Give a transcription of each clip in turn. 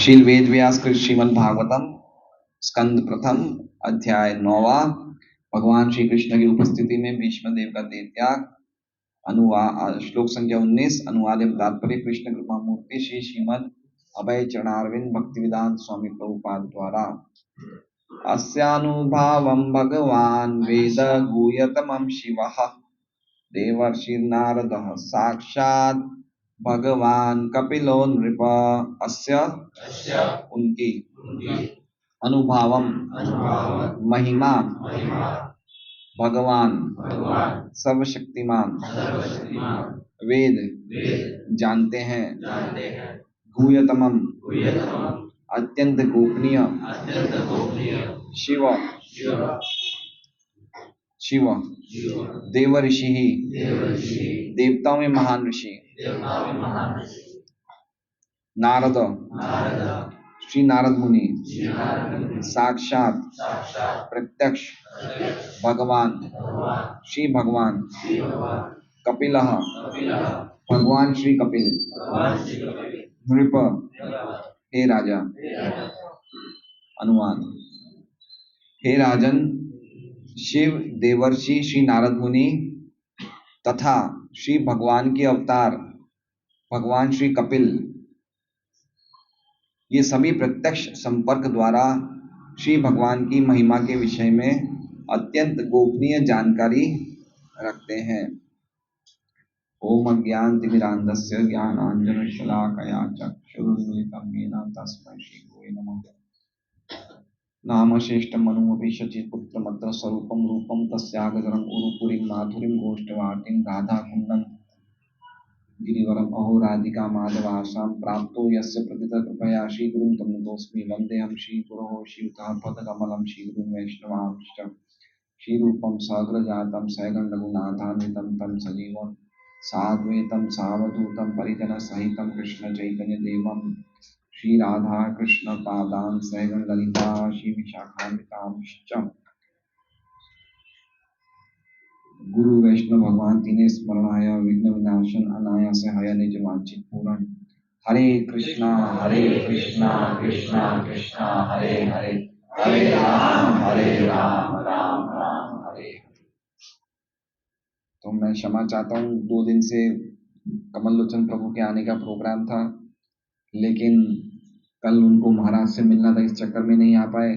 श्रील वेद व्यास कृत श्रीमद् भागवतम स्कंद प्रथम अध्याय 9वां। भगवान श्री कृष्ण की उपस्थिति में भीष्म देव का देहत्याग। अनुवाद श्लोक संख्या 19। अनुवाद एवं तात्पर्य कृष्ण कृपा मूर्ति श्री श्रीमद् अभय चरणारविंद भक्तिवेदांत स्वामी प्रभुपाद द्वारा। अस्यानुभावं भगवान् वेद गुह्यतमं शिवः देवर्षिर्नारदः साक्षात् भगवान कपिलो नृप। अस्य उनकी अनुभावम महिमा भगवान सर्वशक्तिमान वेद जानते हैं। गुह्यतमम अत्यंत गोपनीय शिव शिव देव ऋषि ही देवताओं में महान ऋषि नारद श्री नारद मुनि साक्षात प्रत्यक्ष भगवान श्री भगवान कपिल भगवान श्री कपिल नृप हे राजा। अनुवाद। हे राजन, शिव देवर्षि श्री नारद मुनि तथा श्री भगवान के अवतार भगवान श्री कपिल, ये सभी प्रत्यक्ष संपर्क द्वारा श्री भगवान की महिमा के विषय में अत्यंत गोपनीय जानकारी रखते हैं। ओम अज्ञानतिमिरान्धस्य ज्ञानाञ्जनशलाकया चक्षुरुन्मिलितं येन तस्मै श्रीगुरवे नमः। नामश्रेष्ठमनुमपि शचीपुत्रमत्र स्वरूपं रूपं तस्यागरं उरुपुरीं माधुरीं गोष्ठवाटीं राधाकुण्डं गिरिवरम अहो राधिका माधवासां प्राप्तो यस्य प्रतित कृपया श्रीगुरुं तं नतोऽस्मि। वन्देऽहं श्रीगुरोः श्रीयुतः पदकमलं श्रीगुरुं वैष्णवांश्च श्रीरूपं सग्रजातं सैगण्डरघुनाथान्वितं तं सजीवं साद्वैतं सावधूतं परिजनसहितं कृष्णचैतन्यदेवं श्रीराधाकृष्णपादान् सैगण्डललिता श्रीविशाखान्वितांश्च गुरु वैष्णव भगवान तीने स्मरणाय विघ्न विनाशन अनायास हय निज वांछित पूर्ण। हरे कृष्णा कृष्णा कृष्णा हरे हरे हरे राम राम राम हरे। तो मैं क्षमा चाहता हूँ, 2 दिन से कमल लोचन प्रभु के आने का प्रोग्राम था, लेकिन कल उनको महाराज से मिलना था, इस चक्कर में नहीं आ पाए।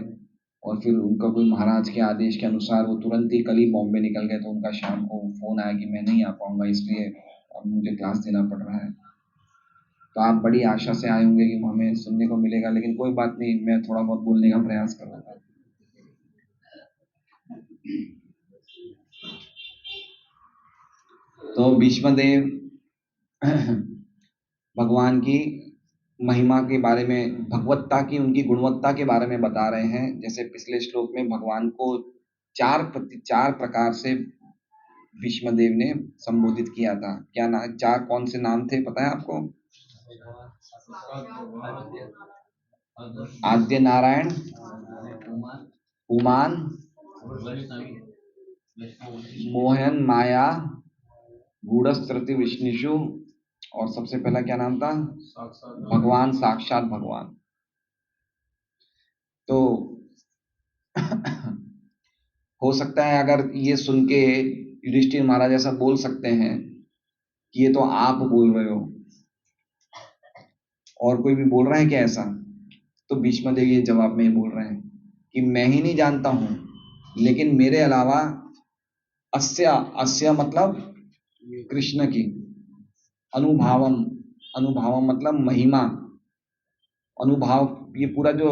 और फिर उनका कोई महाराज के आदेश के अनुसार वो तुरंत ही कल ही बॉम्बे निकल गए, तो उनका शाम को फोन आया कि मैं नहीं आ पाऊंगा, इसलिए अब मुझे क्लास देना पड़ रहा है। तो आप बड़ी आशा से आए होंगे कि हमें सुनने को मिलेगा, लेकिन कोई बात नहीं, मैं थोड़ा बहुत बोलने का प्रयास करूंगा। तो भीष्मदेव भगवान की महिमा के बारे में, भगवत्ता की, उनकी गुणवत्ता के बारे में बता रहे हैं। जैसे पिछले श्लोक में भगवान को 4 प्रकार से भीष्मदेव ने संबोधित किया था। क्या 4 कौन से नाम थे पता है आपको? आद्य नारायण, उमान, मोहन माया, गूढ़स्त्रति विष्णुषु, और सबसे पहला क्या नाम था? भगवान, साक्षात भगवान। तो हो सकता है अगर ये सुन के युधिष्ठिर महाराज ऐसा बोल सकते हैं कि ये तो आप बोल रहे हो, और कोई भी बोल रहा है क्या ऐसा? तो भीष्मदेव ये जवाब में बोल रहे हैं कि मैं ही नहीं जानता हूं, लेकिन मेरे अलावा अस्या मतलब कृष्ण की, अनुभावम मतलब महिमा, अनुभाव, ये पूरा जो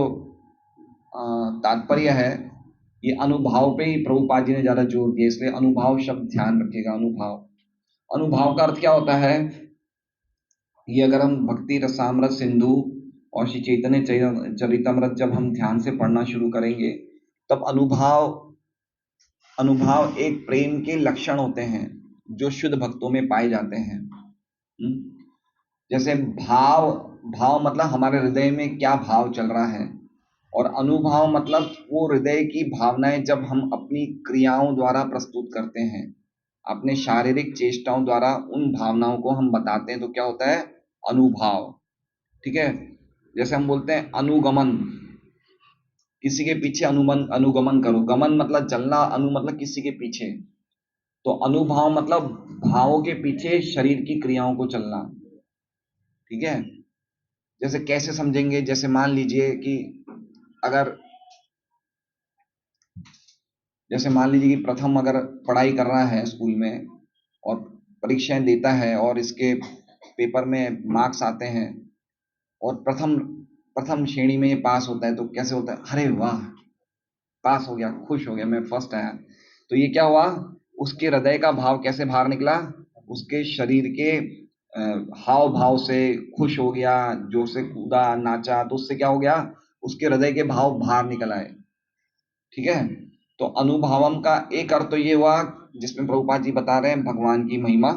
तात्पर्य है ये अनुभाव पे ही प्रभुपाद जी ने ज्यादा जोर दिया, इसलिए अनुभाव शब्द ध्यान रखिएगा। अनुभाव का अर्थ क्या होता है? ये अगर हम भक्ति रसामृत सिंधु और श्री चैतन्य चरितमृत जब हम ध्यान से पढ़ना शुरू करेंगे, तब अनुभाव एक प्रेम के लक्षण होते हैं जो शुद्ध भक्तों में पाए जाते हैं। जैसे भाव मतलब हमारे हृदय में क्या भाव चल रहा है, और अनुभाव मतलब वो हृदय की भावनाएं जब हम अपनी क्रियाओं द्वारा प्रस्तुत करते हैं, अपने शारीरिक चेष्टाओं द्वारा उन भावनाओं को हम बताते हैं, तो क्या होता है? अनुभाव। ठीक है। जैसे हम बोलते हैं अनुगमन, किसी के पीछे अनुगमन करो। गमन मतलब चलना, अनु मतलब किसी के पीछे। तो अनुभाव मतलब भावों के पीछे शरीर की क्रियाओं को चलना। ठीक है, जैसे कैसे समझेंगे, जैसे मान लीजिए कि अगर जैसे मान लीजिए कि प्रथम अगर पढ़ाई कर रहा है स्कूल में और परीक्षाएं देता है और इसके पेपर में मार्क्स आते हैं और प्रथम प्रथम श्रेणी में ये पास होता है, तो कैसे होता है, अरे वाह पास हो गया, खुश हो गया, मैं फर्स्ट आया। तो ये क्या हुआ, उसके हृदय का भाव कैसे बाहर निकला, उसके शरीर के हाव भाव से खुश हो गया, जोर से कूदा नाचा, तो उससे क्या हो गया, उसके हृदय के भाव बाहर निकल आए। ठीक है, तो अनुभवम का एक अर्थ तो ये हुआ जिसमें प्रभुपाद जी बता रहे हैं भगवान की महिमा,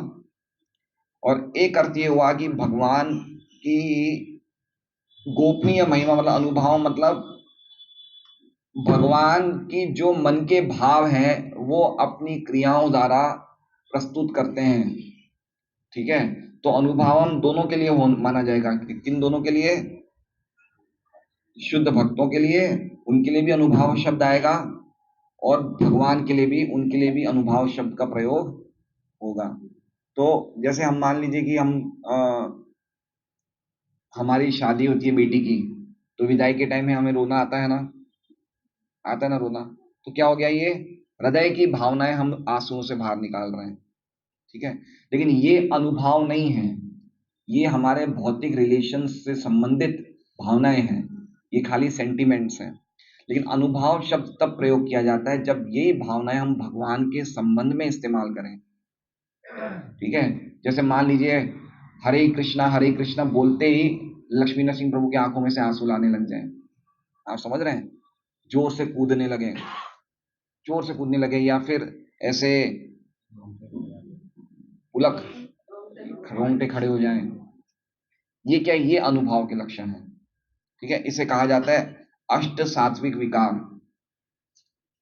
और एक अर्थ ये हुआ कि भगवान की गोपनीय महिमा, मतलब अनुभव मतलब भगवान की जो मन के भाव हैं वो अपनी क्रियाओं द्वारा प्रस्तुत करते हैं। ठीक है, तो अनुभावम दोनों के लिए माना जाएगा। किन दोनों के लिए, शुद्ध भक्तों के लिए, उनके लिए भी अनुभाव शब्द आएगा, और भगवान के लिए भी, उनके लिए भी अनुभाव शब्द का प्रयोग होगा। तो जैसे हम मान लीजिए कि हमारी शादी होती है बेटी की, तो विदाई के टाइम में हमें रोना आता है ना, आता है ना रोना। तो क्या हो गया, ये हृदय की भावनाएं हम आंसुओं से बाहर निकाल रहे हैं। ठीक है, लेकिन ये अनुभाव नहीं है, ये हमारे भौतिक रिलेशन से संबंधित भावनाएं हैं, ये खाली सेंटिमेंट्स हैं। लेकिन अनुभाव शब्द तब प्रयोग किया जाता है जब ये भावनाएं हम भगवान के संबंध में इस्तेमाल करें। ठीक है, जैसे मान लीजिए हरे कृष्णा बोलते ही लक्ष्मी नरसिंह प्रभु की आंखों में से आंसू लाने लग जाए, आप समझ रहे हैं, जोर से कूदने लगे, जोर से कूदने लगे, या फिर ऐसे पुलक रोंगटे खड़े हो जाएं, ये क्या, ये अनुभव के लक्षण है। ठीक है, इसे कहा जाता है अष्ट सात्विक विकार।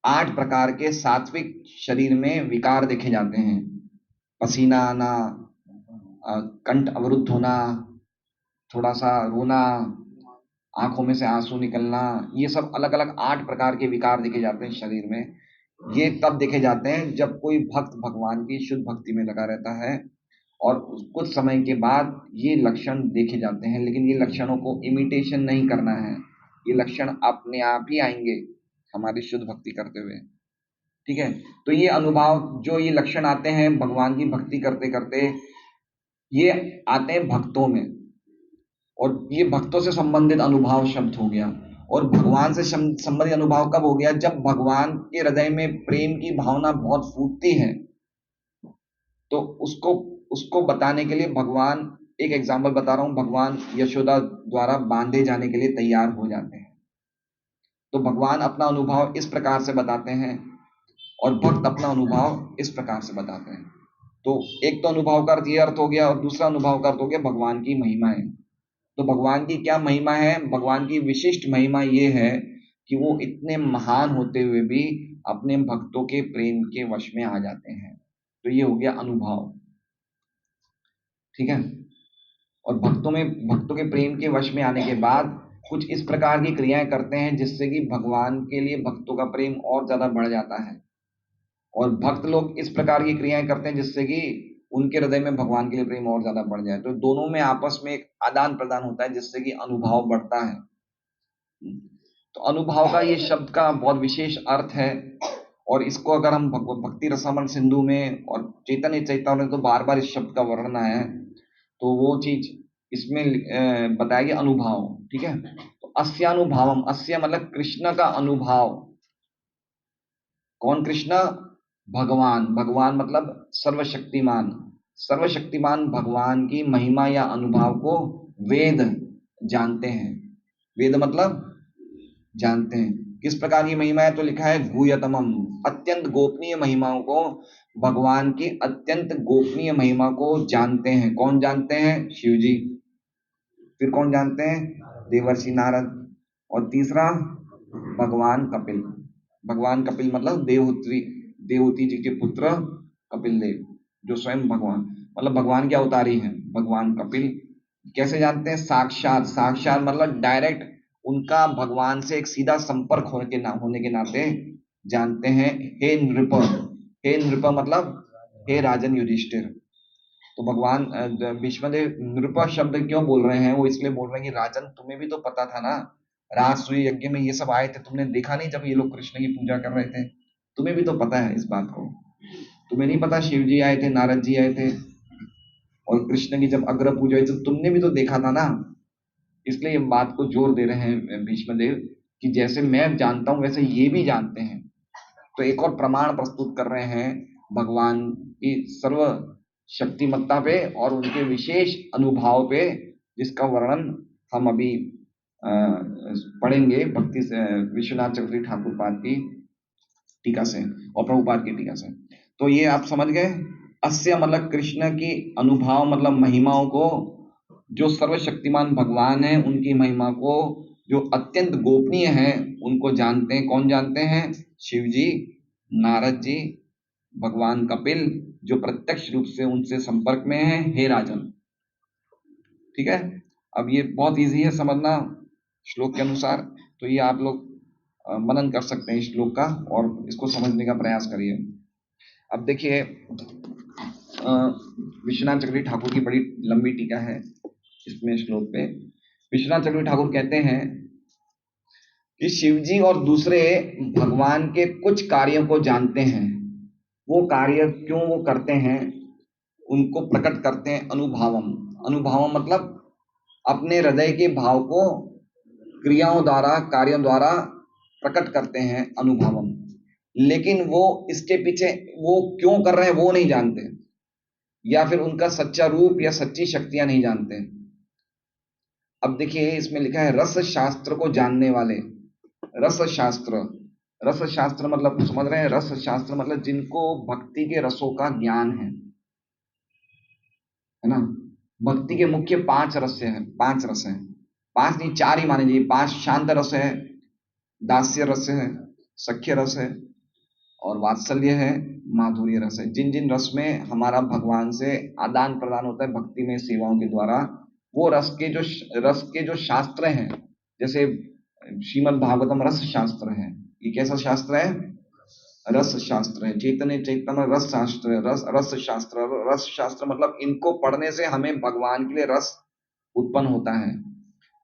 8 प्रकार के सात्विक शरीर में विकार देखे जाते हैं, पसीना आना, कंठ अवरुद्ध होना, थोड़ा सा रोना, आंखों में से आंसू निकलना, ये सब अलग अलग 8 प्रकार के विकार देखे जाते हैं शरीर में। ये तब देखे जाते हैं जब कोई भक्त भगवान की शुद्ध भक्ति में लगा रहता है, और कुछ समय के बाद ये लक्षण देखे जाते हैं, लेकिन ये लक्षणों को इमिटेशन नहीं करना है, ये लक्षण अपने आप ही आएंगे हमारी शुद्ध भक्ति करते हुए। ठीक है, तो ये अनुभव, जो ये लक्षण आते हैं भगवान की भक्ति करते करते, ये आते हैं भक्तों में, और ये भक्तों से संबंधित अनुभव शब्द हो गया। और भगवान से संबंधित अनुभव कब हो गया, जब भगवान के हृदय में प्रेम की भावना बहुत फूटती है, तो उसको उसको बताने के लिए भगवान, एक एग्जाम्पल बता रहा हूं, भगवान यशोदा द्वारा बांधे जाने के लिए तैयार हो जाते हैं। तो भगवान अपना अनुभव इस प्रकार से बताते हैं और भक्त अपना अनुभव इस प्रकार से बताते हैं। तो एक तो अनुभव का अर्थ ये अर्थ हो गया, और दूसरा अनुभव का अर्थ हो गया भगवान की महिमा है। तो भगवान की क्या महिमा है, भगवान की विशिष्ट महिमा ये है कि वो इतने महान होते हुए भी अपने भक्तों के प्रेम के वश में आ जाते हैं। तो ये हो गया अनुभव। ठीक है, और भक्तों के प्रेम के वश में आने के बाद कुछ इस प्रकार की क्रियाएं करते हैं जिससे कि भगवान के लिए भक्तों का प्रेम और ज्यादा बढ़ जाता है, और भक्त लोग इस प्रकार की क्रियाएं करते हैं जिससे कि उनके हृदय में भगवान के लिए प्रेम और ज्यादा बढ़ जाए। तो दोनों में आपस में एक आदान प्रदान होता है जिससे कि अनुभव बढ़ता है। तो अनुभव का ये शब्द का बहुत विशेष अर्थ है, और इसको अगर हम भक्ति रसामृत सिंधु में और चैतन्य चैतन्य तो बार बार इस शब्द का वर्णन आया है, तो वो चीज इसमें बताया गया अनुभव। ठीक है, तो अस्यानुभावम, अस्य मतलब कृष्ण का अनुभव। कौन कृष्ण, भगवान, भगवान मतलब सर्वशक्तिमान, सर्वशक्तिमान भगवान की महिमा या अनुभव को वेद जानते हैं। वेद मतलब जानते हैं, किस प्रकार की महिमा है, तो लिखा है गुह्यतमम, अत्यंत गोपनीय महिमाओं को, भगवान की अत्यंत गोपनीय महिमा को जानते हैं। कौन जानते हैं, शिव जी। फिर कौन जानते हैं, देवर्षि नारद। और तीसरा भगवान कपिल। भगवान कपिल मतलब देवहूति, देवहूति जी के पुत्र कपिल देव, जो स्वयं भगवान मतलब भगवान के अवतारी हैं, भगवान कपिल कैसे जानते हैं? साक्षात। साक्षात मतलब डायरेक्ट उनका भगवान से एक सीधा संपर्क होने के नाते जानते हैं। हे नृप, हे नृप मतलब हे राजन युधिष्ठिर। तो भगवान विष्णुदेव नृप शब्द क्यों बोल रहे हैं? वो इसलिए बोल रहे हैं कि राजन तुम्हें भी तो पता था ना, राजसूय यज्ञ में ये सब आए थे, तुमने देखा नहीं जब ये लोग कृष्ण की पूजा कर रहे थे? तुम्हें भी तो पता है इस बात को। तुम्हें नहीं पता शिव जी आए थे, नारद जी आए थे, और कृष्ण की जब अग्र पूजा हुई तो तुमने भी तो देखा था ना। इसलिए ये बात को जोर दे रहे हैं भीष्मदेव कि जैसे मैं जानता हूं वैसे ये भी जानते हैं। तो एक और प्रमाण प्रस्तुत कर रहे हैं भगवान की सर्व शक्तिमत्ता पे और उनके विशेष अनुभाव पे, जिसका वर्णन हम अभी पढ़ेंगे भक्ति से विश्वनाथ चक्रवर्ती ठाकुर पाद की टीका से और प्रभुपाद की टीका से। तो ये आप समझ गए। अस्य मतलब कृष्ण की अनुभाव मतलब महिमाओं को, जो सर्वशक्तिमान भगवान है उनकी महिमा को जो अत्यंत गोपनीय है उनको जानते हैं। कौन जानते हैं? शिव जी, नारद जी, भगवान कपिल जो प्रत्यक्ष रूप से उनसे संपर्क में है, हे राजन। ठीक है, अब ये बहुत इजी है समझना श्लोक के अनुसार। तो ये आप लोग मनन कर सकते हैं इस श्लोक का और इसको समझने का प्रयास करिए। अब देखिए विश्वनाथ चक्रवर्ती ठाकुर की बड़ी लंबी टीका है इसमें श्लोक पे। विश्वनाथ चक्रवर्ती ठाकुर कहते हैं कि शिवजी और दूसरे भगवान के कुछ कार्यों को जानते हैं। वो कार्य क्यों वो करते हैं उनको प्रकट करते हैं अनुभवम। अनुभवम मतलब अपने हृदय के भाव को क्रियाओं द्वारा, कार्यों द्वारा प्रकट करते हैं, अनुभवम। लेकिन वो इसके पीछे वो क्यों कर रहे हैं वो नहीं जानते, या फिर उनका सच्चा रूप या सच्ची शक्तियां नहीं जानते। अब देखिए इसमें लिखा है रस शास्त्र को जानने वाले। रस शास्त्र, रस शास्त्र मतलब समझ रहे हैं? रस शास्त्र मतलब जिनको भक्ति के रसों का ज्ञान है ना। भक्ति के मुख्य 5 रस है, 5 रस है, 5 नहीं 4 ही माने जाइए। 5 शांत रस है, दास्य रस है, सख्य रस है, और वात्सल्य है, माधुर्य रस है। जिन जिन रस में हमारा भगवान से आदान प्रदान होता है भक्ति में सेवाओं के द्वारा, वो रस के जो शास्त्र हैं, जैसे श्रीमद् भागवतम रस शास्त्र है। ये कैसा शास्त्र है? रस शास्त्र है। चैतन्य चैतन्य रस शास्त्र है। रस शास्त्र, रस शास्त्र मतलब इनको पढ़ने से हमें भगवान के लिए रस उत्पन्न होता है।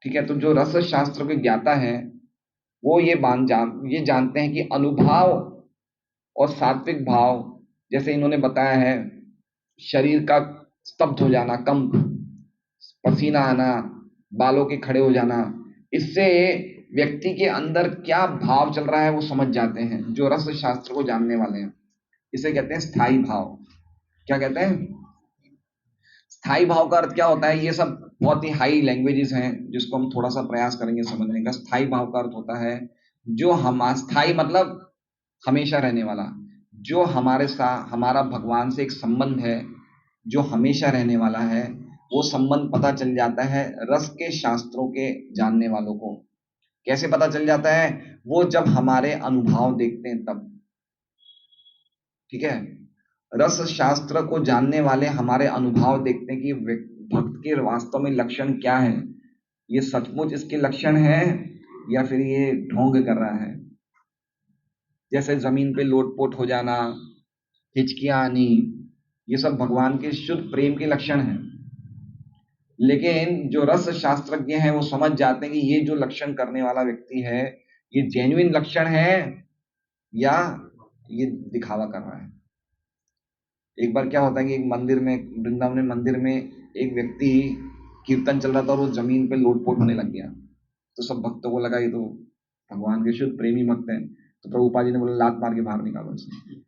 ठीक है, तो जो रस शास्त्र के ज्ञाता है वो ये जानते हैं कि अनुभाव और सात्विक भाव, जैसे इन्होंने बताया है शरीर का स्तब्ध हो जाना, कंप, पसीना आना, बालों के खड़े हो जाना, इससे व्यक्ति के अंदर क्या भाव चल रहा है वो समझ जाते हैं जो रस शास्त्र को जानने वाले हैं। इसे कहते हैं स्थाई भाव। क्या कहते हैं? स्थाई भाव का अर्थ क्या होता है? ये सब बहुत ही हाई लैंग्वेजेस हैं जिसको हम थोड़ा सा प्रयास करेंगे समझने का। स्थाई भाव का अर्थ होता है जो हम, स्थाई मतलब हमेशा रहने वाला, जो हमारे साथ हमारा भगवान से एक संबंध है जो हमेशा रहने वाला है। वो संबंध पता चल जाता है रस के शास्त्रों के जानने वालों को। कैसे पता चल जाता है? वो जब हमारे अनुभव देखते हैं तब। ठीक है, रस शास्त्र को जानने वाले हमारे अनुभव देखते हैं कि भक्त के वास्तव में लक्षण क्या है, ये सचमुच इसके लक्षण है या फिर ये ढोंग कर रहा है। जैसे जमीन पे लोटपोट हो जाना, हिचकियां आनी, ये सब भगवान के शुद्ध प्रेम के लक्षण हैं। लेकिन जो रस शास्त्रज्ञ हैं वो समझ जाते हैं कि ये जो लक्षण करने वाला व्यक्ति है ये जेन्युइन लक्षण है या ये दिखावा कर रहा है। एक बार क्या होता है कि एक मंदिर में, वृंदावन मंदिर में एक व्यक्ति कीर्तन चल रहा था और वो जमीन पे लोटपोट होने लग गया। तो सब भक्तों को लगा ये तो भगवान के शुद्ध प्रेमी भक्त हैं। तो प्रभुपाद जी ने बोला लात मार के बाहर निकालो इसे।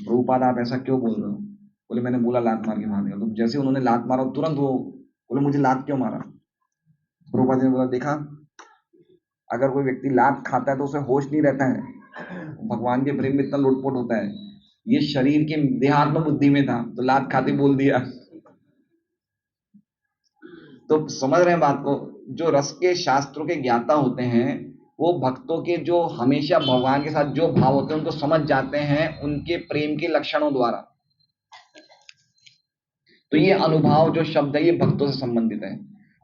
प्रभुपाद आप ऐसा क्यों बोल रहे हो? बोले मैंने बोला लात मार के बाहर निकालो। तो जैसे उन्होंने लात मारा तुरंत वो बोले मुझे लात क्यों मारा? प्रभुपाद जी ने बोला देखा, अगर कोई व्यक्ति लात खाता है तो उसे होश नहीं रहता है, भगवान के प्रेम में इतना लोटपोट होता है। ये शरीर के देहात्म बुद्धि में था तो लात खाते बोल दिया। तो समझ रहे हैं बात को? जो रस के शास्त्रों के ज्ञाता होते हैं वो भक्तों के जो हमेशा भगवान के साथ जो भाव होते हैं उनको समझ जाते हैं उनके प्रेम के लक्षणों द्वारा। तो ये अनुभाव जो शब्द है ये भक्तों से संबंधित है।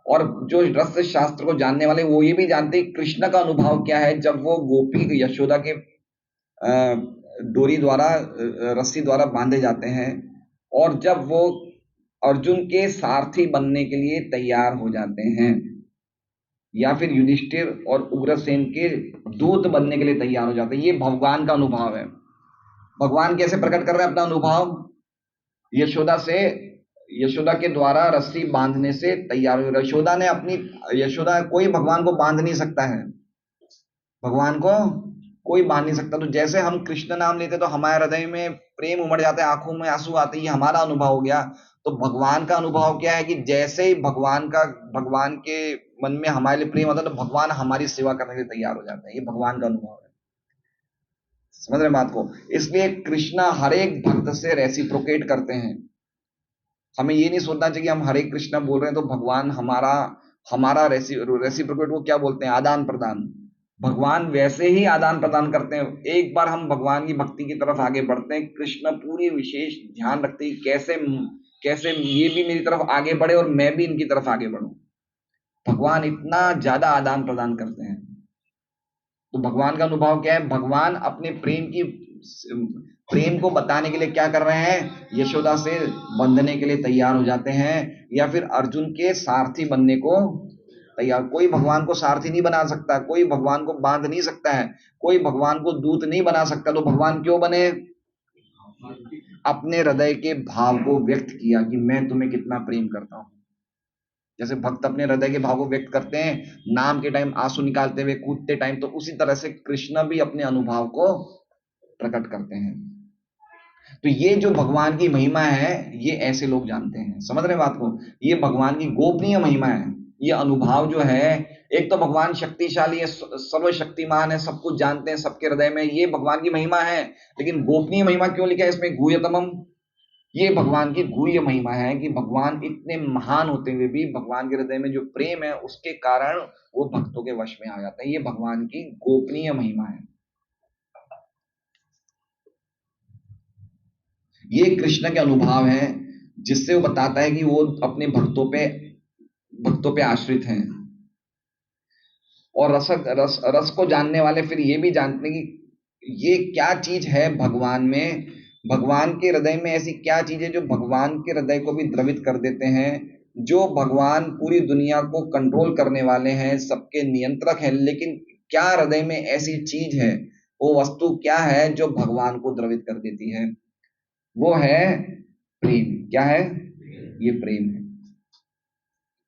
और जो रस शास्त्र को जानने वाले वो ये भी जानते हैं कृष्ण का अनुभव क्या है जब वो गोपी यशोदा के डोरी द्वारा रस्सी द्वारा बांधे जाते हैं और जब वो अर्जुन के सारथी बनने के लिए तैयार हो जाते हैं या फिर युधिष्ठिर और उग्रसेन के दूत बनने के लिए तैयार हो जाते हैं, ये भगवान का अनुभव है। भगवान कैसे प्रकट कर रहे हैं अपना अनुभव? यशोदा के द्वारा रस्सी बांधने से तैयार हुई। यशोदा कोई भगवान को बांध नहीं सकता है, भगवान को कोई बांध नहीं सकता। तो जैसे हम कृष्ण नाम लेते तो हमारे हृदय में प्रेम उमड़ जाता है, आंखों में आंसू आते हैं, ये हमारा अनुभव हो गया। तो भगवान का अनुभव क्या है कि जैसे ही भगवान के मन में हमारे लिए प्रेम होता है तो भगवान हमारी सेवा करने के लिए तैयार हो जाते हैं। ये भगवान का अनुभव है, समझ रहे बात को? इसलिए कृष्णा हर एक भक्त से रेसिप्रोकेट करते हैं। हमें ये नहीं सोचना चाहिए हम हरे कृष्णा बोल रहे हैं तो भगवान हमारा रेसिप्रोकेट को क्या बोलते हैं? आदान प्रदान। भगवान वैसे ही आदान प्रदान करते हैं। एक बार हम भगवान की भक्ति की तरफ आगे बढ़ते हैं, कृष्ण पूरी विशेष ध्यान रखते हैं कैसे कैसे ये भी मेरी तरफ आगे बढ़े और मैं भी इनकी तरफ आगे बढ़ूं। भगवान इतना ज्यादा आदान प्रदान करते हैं। तो भगवान का अनुभव क्या है? भगवान अपने प्रेम को बताने के लिए क्या कर रहे हैं? यशोदा से बंधने के लिए तैयार हो जाते हैं या फिर अर्जुन के सारथी बनने को तैयार। कोई भगवान को सारथी नहीं बना सकता, कोई भगवान को बांध नहीं सकता है, कोई भगवान को दूत नहीं बना सकता। तो भगवान क्यों बने? अपने हृदय के भाव को व्यक्त किया कि मैं तुम्हें कितना प्रेम करता हूं। जैसे भक्त अपने हृदय के भाव को व्यक्त करते हैं नाम के टाइम आंसू निकालते हुए, कूदते टाइम, तो उसी तरह से कृष्ण भी अपने अनुभव को प्रकट करते हैं। तो ये जो भगवान की महिमा है ये ऐसे लोग जानते हैं, समझ रहे बात को? ये भगवान की गोपनीय महिमा है। ये अनुभव जो है, एक तो भगवान शक्तिशाली है, सर्वशक्तिमान है, सब कुछ जानते हैं, सबके हृदय में, ये भगवान की महिमा है। लेकिन गोपनीय महिमा क्यों लिखा है इसमें? गुह्यतमम। ये भगवान की गुह्य महिमा है कि भगवान इतने महान होते हुए भी भगवान के हृदय में जो प्रेम है उसके कारण वो भक्तों के वश में आ जाता है। ये भगवान की गोपनीय महिमा है। ये कृष्ण के अनुभव है जिससे वो बताता है कि वो अपने भक्तों पे आश्रित हैं। और रस को जानने वाले फिर ये भी जानते हैं कि ये क्या चीज है भगवान में, भगवान के हृदय में ऐसी क्या चीज है जो भगवान के हृदय को भी द्रवित कर देते हैं। जो भगवान पूरी दुनिया को कंट्रोल करने वाले हैं, सबके नियंत्रक हैं, लेकिन क्या हृदय में ऐसी चीज है, वो वस्तु क्या है जो भगवान को द्रवित कर देती है? वो है प्रेम। क्या है? ये प्रेम है।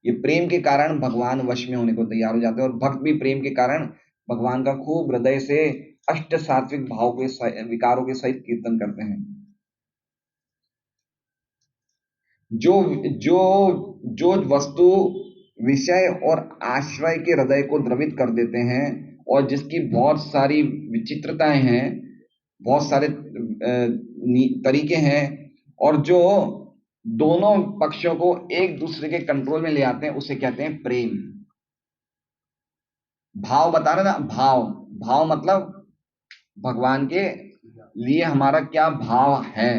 ये प्रेम के कारण भगवान वश में होने को तैयार हो जाते हैं और भक्त भी प्रेम के कारण भगवान का खूब हृदय से अष्ट सात्विक भाव के विकारों के सहित कीर्तन करते हैं। जो जो जो वस्तु विषय और आश्रय के हृदय को द्रवित कर देते हैं और जिसकी बहुत सारी विचित्रताएं हैं, बहुत सारे तरीके हैं, और जो दोनों पक्षों को एक दूसरे के कंट्रोल में ले आते हैं, उसे कहते हैं प्रेम। भाव बता रहे ना, भाव भाव मतलब भगवान के लिए हमारा क्या भाव है,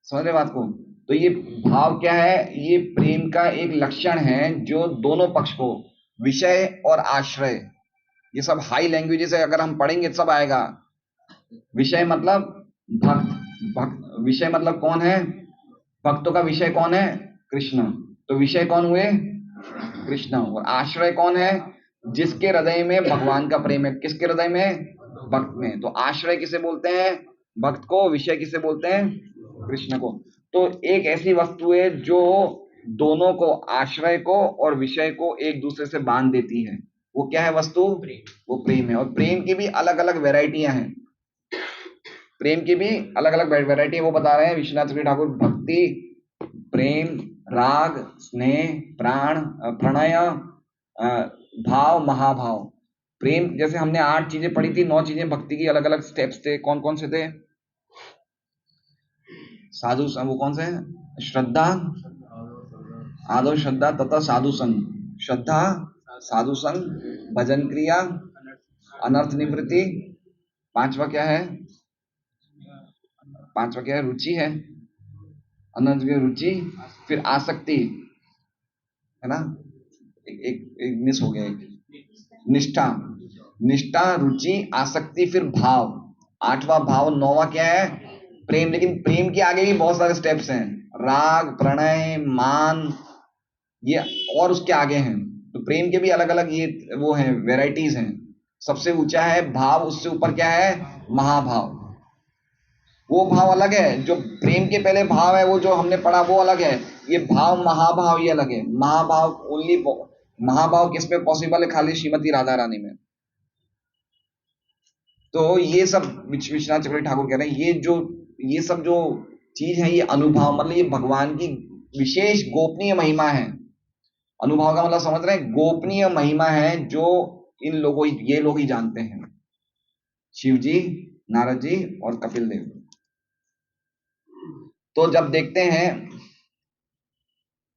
समझ रहे बात को? तो ये भाव क्या है? ये प्रेम का एक लक्षण है जो दोनों पक्ष को, विषय और आश्रय, ये सब हाई लैंग्वेजेस है, अगर हम पढ़ेंगे सब आएगा। विषय मतलब भक्त विषय मतलब कौन है? भक्तों का विषय कौन है? कृष्ण। तो विषय कौन हुए? कृष्ण। और आश्रय कौन है? जिसके हृदय में भगवान का प्रेम है। किसके हृदय में? भक्त में। तो आश्रय किसे बोलते हैं? भक्त को। विषय किसे बोलते हैं? कृष्ण को। तो एक ऐसी वस्तु है जो दोनों को, आश्रय को और विषय को, एक दूसरे से बांध देती है। वो क्या है वस्तु? वो प्रेम है। और प्रेम की भी अलग अलग वेराइटियां हैं। प्रेम की भी अलग अलग वेराइटी वो बता रहे हैं विश्वनाथ ठाकुर। भक्ति, प्रेम, राग, स्नेह, प्रणय, भाव, महाभाव। प्रेम, जैसे हमने 8 चीजें पढ़ी थी, 9 चीजें भक्ति की, अलग अलग स्टेप्स थे। कौन कौन से थे? साधु, वो कौन से हैं? श्रद्धा, आदो श्रद्धा तथा साधु संग। श्रद्धा, साधु संग, भजन क्रिया, अनर्थ निवृत्ति। पांचवा क्या है? रुचि है। अनंत की रुचि, फिर आसक्ति, है ना, एक मिस हो गया, एक निष्ठा, निष्ठा, रुचि, आसक्ति, फिर भाव, आठवां भाव, नौवां क्या है, प्रेम। लेकिन प्रेम के आगे भी बहुत सारे स्टेप्स हैं, राग, प्रणय, मान, ये और उसके आगे हैं। तो प्रेम के भी अलग अलग ये वो हैं, वेराइटीज हैं। सबसे ऊंचा है भाव, उससे ऊपर क्या है, महाभाव। वो भाव अलग है, जो प्रेम के पहले भाव है वो जो हमने पढ़ा वो अलग है। ये भाव महाभाव ये अलग है। महाभाव ओनली, महाभाव किस में पॉसिबल है, खाली श्रीमती राधा रानी में। तो ये सब विश्वनाथ चक्रवर्ती ठाकुर कह रहे हैं, ये सब जो चीज है ये अनुभव, मतलब ये भगवान की विशेष गोपनीय महिमा है। अनुभव का मतलब समझ रहे हैं, गोपनीय महिमा है जो ये लोग ही जानते हैं, शिव जी, नारद जी और कपिल देव। तो जब देखते हैं,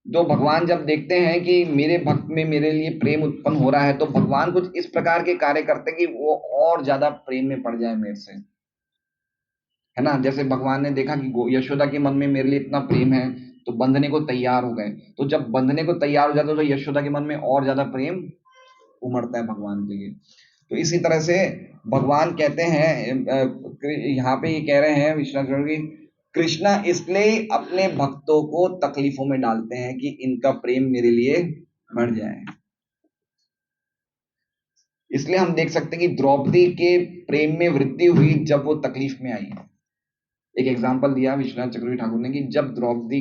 तो भगवान जब देखते हैं कि मेरे भक्त में मेरे लिए प्रेम उत्पन्न हो रहा है, तो भगवान कुछ इस प्रकार के कार्य करते हैं कि वो और ज्यादा प्रेम में पड़ जाए मेरे से, है ना। जैसे भगवान ने देखा कि यशोदा के मन में मेरे लिए इतना प्रेम है, तो बंधने को तैयार हो गए। तो जब बंधने को तैयार हो जाते तो यशोदा के मन में और ज्यादा प्रेम उमड़ता है भगवान के लिए। तो इसी तरह से भगवान कहते हैं, यहाँ पे ये कह रहे हैं विश्वनाथ की, कृष्णा इसलिए अपने भक्तों को तकलीफों में डालते हैं कि इनका प्रेम मेरे लिए बढ़ जाए। इसलिए हम देख सकते हैं कि द्रौपदी के प्रेम में वृद्धि हुई जब वो तकलीफ में आई। एक एग्जाम्पल दिया विश्वनाथ चक्रवर्ती ठाकुर ने कि जब द्रौपदी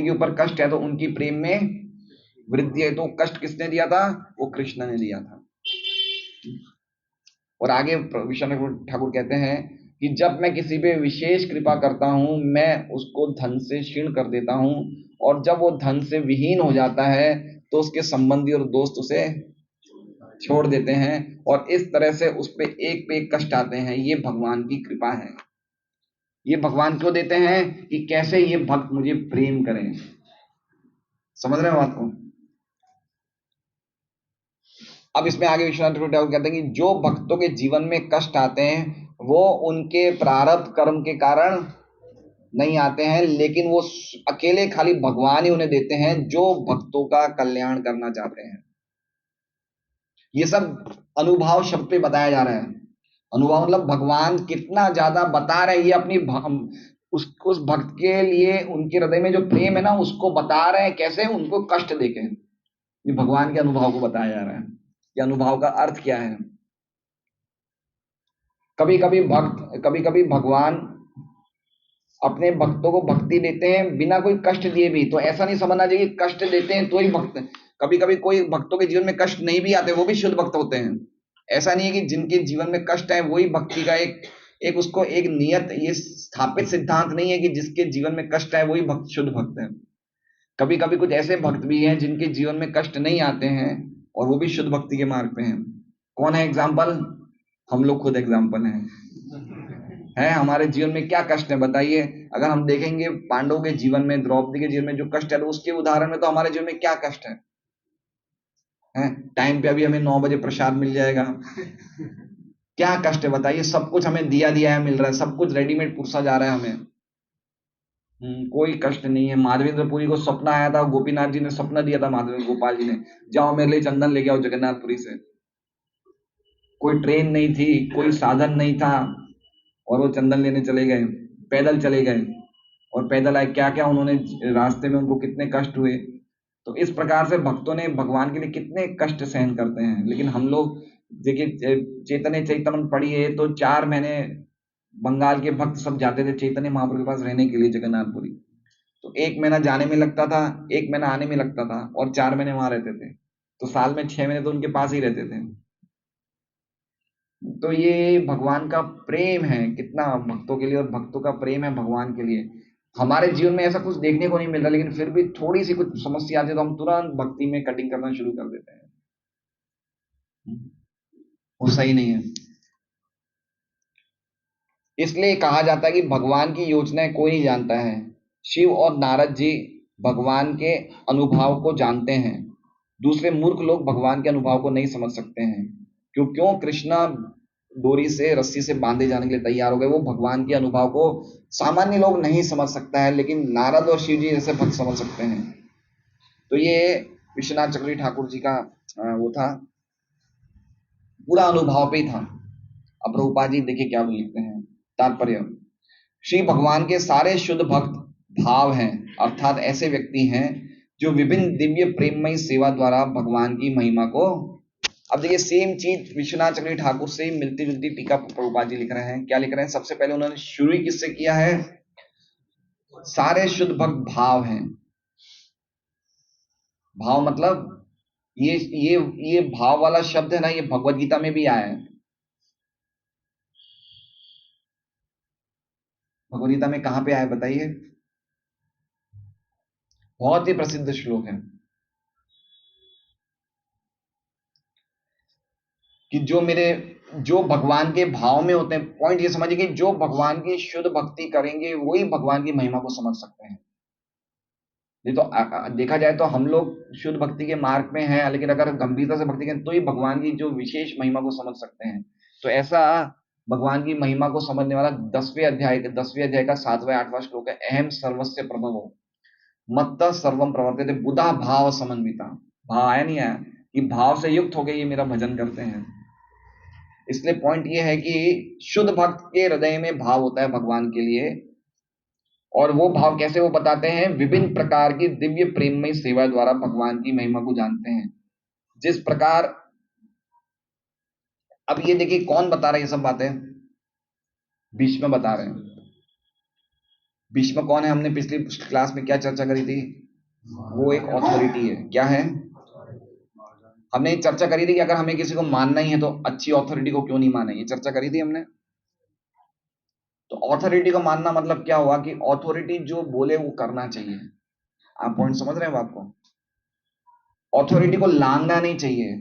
के ऊपर कष्ट है तो उनकी प्रेम में वृद्धि है। तो कष्ट किसने दिया था, वो कृष्ण ने दिया था। और आगे विश्वनाथ ठाकुर कहते हैं कि जब मैं किसी पे विशेष कृपा करता हूं, मैं उसको धन से क्षीण कर देता हूं, और जब वो धन से विहीन हो जाता है तो उसके संबंधी और दोस्त उसे छोड़ देते हैं, और इस तरह से उस पे एक कष्ट आते हैं। ये भगवान की कृपा है। ये भगवान क्यों देते हैं कि कैसे ये भक्त मुझे प्रेम करें। समझ रहे हो बात को। अब इसमें आगे विश्वनाथ ठाकुर कहते हैं कि जो भक्तों के जीवन में कष्ट आते हैं वो उनके प्रारब्ध कर्म के कारण नहीं आते हैं, लेकिन वो अकेले खाली भगवान ही उन्हें देते हैं जो भक्तों का कल्याण करना चाहते हैं। ये सब अनुभव शब्द पे बताया जा रहा है। अनुभव मतलब भगवान कितना ज्यादा बता रहे हैं, ये अपनी उस भक्त के लिए उनके हृदय में जो प्रेम है ना उसको बता रहे हैं, कैसे उनको कष्ट देके। ये भगवान के अनुभव को बताया जा रहा है कि अनुभव का अर्थ क्या है। कभी कभी भगवान अपने भक्तों को भक्ति देते हैं बिना कोई कष्ट दिए भी। तो ऐसा नहीं समझना चाहिए कि कष्ट देते हैं तो ही भक्त। कभी कभी कोई भक्तों के जीवन में कष्ट नहीं भी आते, वो भी शुद्ध भक्त होते हैं। ऐसा नहीं है कि जिनके जीवन में कष्ट है वही भक्ति का एक उसको एक नियत, ये स्थापित सिद्धांत नहीं है कि जिसके जीवन में कष्ट है वही भक्त शुद्ध भक्त है। कभी कभी कुछ ऐसे भक्त भी हैं जिनके जीवन में कष्ट नहीं आते हैं और वो भी शुद्ध भक्ति के मार्ग पे हैं। कौन है एग्जाम्पल, हम लोग खुद एग्जाम्पल हैं। हमारे जीवन में क्या कष्ट है बताइए। अगर हम देखेंगे पांडवों के जीवन में, द्रौपदी के जीवन में जो कष्ट है, तो उसके उदाहरण में तो हमारे जीवन में क्या कष्ट है। टाइम पे अभी हमें 9 बजे प्रसाद मिल जाएगा, क्या कष्ट है बताइए। सब कुछ हमें दिया है, मिल रहा है, सब कुछ रेडीमेड पुरसा जा रहा है हमें। कोई कष्ट नहीं है। माधवेंद्रपुरी को सपना आया था, गोपीनाथ जी ने सपना दिया था माधवेंद्र गोपाल जी ने, जाओ मेरे लिए चंदन लेके आओ जगन्नाथपुरी से। कोई ट्रेन नहीं थी, कोई साधन नहीं था, और वो चंदन लेने चले गए, पैदल चले गए, और पैदल आए क्या क्या उन्होंने, रास्ते में उनको कितने कष्ट हुए। तो इस प्रकार से भक्तों ने भगवान के लिए कितने कष्ट सहन करते हैं। लेकिन हम लोग देखिए, चैतन्य चैतन्य पढ़िए तो 4 महीने बंगाल के भक्त सब जाते थे चैतन्य महाप्रभु के पास रहने के लिए जगन्नाथपुरी। तो 1 महीना जाने में लगता था, 1 महीना आने में लगता था, और 4 महीने वहां रहते थे। तो साल में 6 महीने तो उनके पास ही रहते थे। तो ये भगवान का प्रेम है, कितना भक्तों के लिए, और भक्तों का प्रेम है भगवान के लिए। हमारे जीवन में ऐसा कुछ देखने को नहीं मिल रहा, लेकिन फिर भी थोड़ी सी कुछ समस्या आती है तो हम तुरंत भक्ति में कटिंग करना शुरू कर देते हैं। वो सही नहीं है। इसलिए कहा जाता है कि भगवान की योजनाएं कोई नहीं जानता है। शिव और नारद जी भगवान के अनुभव को जानते हैं, दूसरे मूर्ख लोग भगवान के अनुभव को नहीं समझ सकते हैं। क्यों क्यों कृष्णा डोरी से, रस्सी से बांधे जाने के लिए तैयार हो गए। वो भगवान के अनुभव को सामान्य लोग नहीं समझ सकता है, लेकिन नारद और शिव जी जैसे भक्त समझ सकते हैं। तो ये विश्वनाथ चक्रवर्ती ठाकुर जी का वो था, पूरा अनुभव पे ही था। अब प्रभुपाद जी देखिए क्या लिखते हैं तात्पर्य। श्री भगवान के सारे शुद्ध भक्त भाव हैं, अर्थात ऐसे व्यक्ति हैं जो विभिन्न दिव्य प्रेममयी सेवा द्वारा भगवान की महिमा को। अब देखिए सेम चीज विश्वनाथ चक्रवर्ती ठाकुर से ही मिलती जुलती टीका प्रभुपाद जी लिख रहे हैं। क्या लिख रहे हैं? सबसे पहले उन्होंने शुरू ही किससे किया है? सारे शुद्ध भक्त भाव हैं। भाव मतलब ये भाव वाला शब्द है ना, ये भगवत गीता में भी आया है। भगवत गीता में कहां पे आया बताइए? बहुत ही प्रसिद्ध श्लोक है कि जो भगवान के भाव में होते हैं। पॉइंट ये समझिए कि जो भगवान की शुद्ध भक्ति करेंगे वही भगवान की महिमा को समझ सकते हैं। ये तो देखा जाए तो हम लोग शुद्ध भक्ति के मार्ग में हैं, लेकिन अगर गंभीरता से भक्ति करें तो ही भगवान की जो विशेष महिमा को समझ सकते हैं। तो ऐसा भगवान की महिमा को समझने वाला 10वें अध्याय का 7वां-8वां श्लोक है। अहम सर्वस्य प्रभवो मत्तः सर्वम प्रवर्तते बुधा भाव समन्विता। भाव आया नहीं आया कि भाव से युक्त होकर ये मेरा भजन करते हैं। इसलिए पॉइंट ये है कि शुद्ध भक्त के हृदय में भाव होता है भगवान के लिए। और वो भाव कैसे वो बताते हैं? विभिन्न प्रकार की दिव्य प्रेममय सेवा द्वारा भगवान की महिमा को जानते हैं। जिस प्रकार, अब ये देखिए कौन बता रहा है ये सब बातें? भीष्म बता रहे हैं। भीष्म कौन है? हमने पिछली क्लास में क्या चर्चा करी थी? वो एक ऑथोरिटी है। क्या है? हमने चर्चा करी थी कि अगर हमें किसी को मानना ही है तो अच्छी ऑथोरिटी को क्यों नहीं माने, ये चर्चा करी थी हमने। तो ऑथोरिटी को मानना मतलब क्या हुआ कि ऑथोरिटी जो बोले वो करना चाहिए। आप पॉइंट समझ रहे हैं बात को? ऑथोरिटी को लांघना नहीं चाहिए।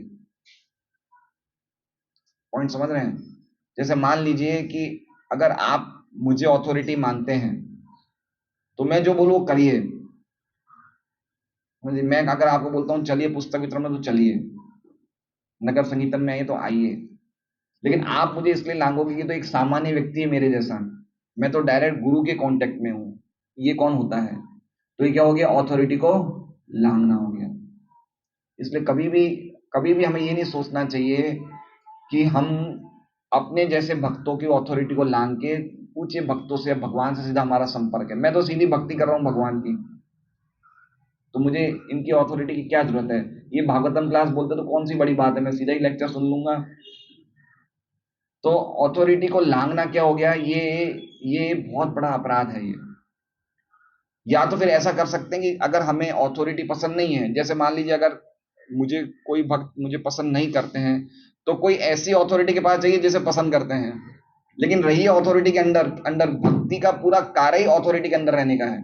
पॉइंट समझ रहे हैं? जैसे मान लीजिए कि अगर आप मुझे ऑथोरिटी मानते हैं तो मैं जो बोलूं वो करिए। मैं अगर आपको बोलता हूं चलिए पुस्तक वितरण में, तो चलिए। नगर संगीतम में आइए तो आइए। लेकिन आप मुझे इसलिए लांघोगे कि तो एक सामान्य व्यक्ति है मेरे जैसा, मैं तो डायरेक्ट गुरु के कांटेक्ट में हूं। ये कौन होता है? तो ये क्या हो गया? ऑथोरिटी को लांघना हो गया। इसलिए कभी भी हमें ये नहीं सोचना चाहिए कि हम अपने जैसे भक्तों की ऑथोरिटी को लांघ के ऊंचे भक्तों से, भगवान से सीधा हमारा संपर्क है। मैं तो सीधी भक्ति कर रहा हूं भगवान की, तो मुझे इनकी ऑथोरिटी की क्या जरूरत है? ये भागवतम क्लास बोलते तो कौन सी बड़ी बात है, मैं सीधा ही लेक्चर सुन लूंगा। तो ऑथोरिटी को लांघना क्या हो गया? ये बहुत बड़ा अपराध है ये। या तो फिर ऐसा कर सकते हैं कि अगर हमें ऑथोरिटी पसंद नहीं है, जैसे मान लीजिए अगर मुझे कोई भक्त मुझे पसंद नहीं करते हैं, तो कोई ऐसी ऑथोरिटी के पास चाहिए जिसे पसंद करते हैं। लेकिन रहिए ऑथोरिटी के अंडर अंडर, भक्ति का पूरा कार्य ही ऑथोरिटी के अंदर रहने का है।